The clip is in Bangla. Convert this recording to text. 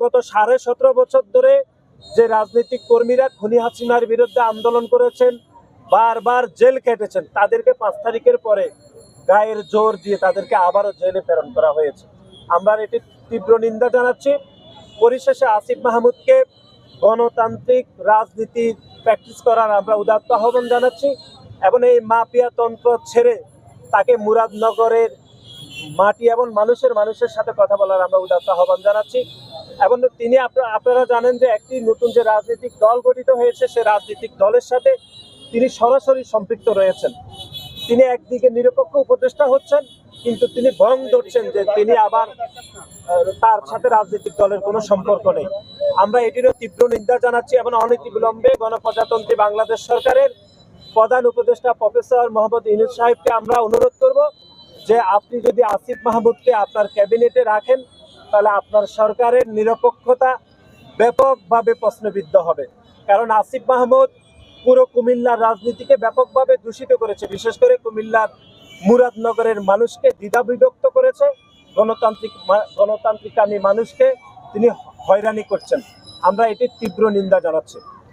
গত 17.5 বছর ধরে যে রাজনৈতিক কর্মীরা খুনি হাসিনার বিরুদ্ধে আন্দোলন করেছেন, বারবার জেল কেটেছেন, তাদেরকে 5 তারিখের পরে গায়ের জোর দিয়ে তাদেরকে আবারও জেলে প্রেরণ করা হয়েছে। আমরা এটি তীব্র নিন্দা জানাচ্ছি। পরিশেষে আসিফ মাহমুদকে গণতান্ত্রিক রাজনীতি প্র্যাকটিস করার আমরা উদাত্ত আহ্বান জানাচ্ছি এবং এই মাফিয়া তন্ত্র ছেড়ে তাকে মুরাদনগরের মাটি এবং মানুষের সাথে কথা বলার আমরা উদাত্ত আহ্বান জানাচ্ছি। এবং তিনি আপনারা জানেন যে একটি নতুন যে রাজনৈতিক দল গঠিত হয়েছে, সে রাজনৈতিক দলের সাথে তিনি সরাসরি সম্পৃক্ত রয়েছেন। তিনি একদিকে নিরপেক্ষ উপদেষ্টা হচ্ছেন, কিন্তু তিনি ভং ধরছেন যে তিনি আবার তার সাথে রাজনৈতিক দলের কোনো সম্পর্ক নেই। আমরা এটিরও তীব্র নিন্দা জানাচ্ছি এবং অনতিবিলম্বে গণপ্রজাতন্ত্রী বাংলাদেশ সরকারের প্রধান উপদেষ্টা প্রফেসর মোহাম্মদ ইউনূস সাহেবকে আমরা অনুরোধ করব যে আপনি যদি আসিফ মাহমুদকে আপনার ক্যাবিনেটে রাখেন, তাহলে আপনার সরকারের নিরপেক্ষতা ব্যাপকভাবে প্রশ্নবিদ্ধ হবে। কারণ আসিফ মাহমুদ পুরো কুমিল্লার রাজনীতিকে ব্যাপকভাবে দূষিত করেছে, বিশেষ করে কুমিল্লার মুরাদনগরের মানুষকে দ্বিধাবিভক্ত করেছে, গণতান্ত্রিকামী মানুষকে তিনি হয়রানি করছেন। আমরা এটির তীব্র নিন্দা জানাচ্ছি।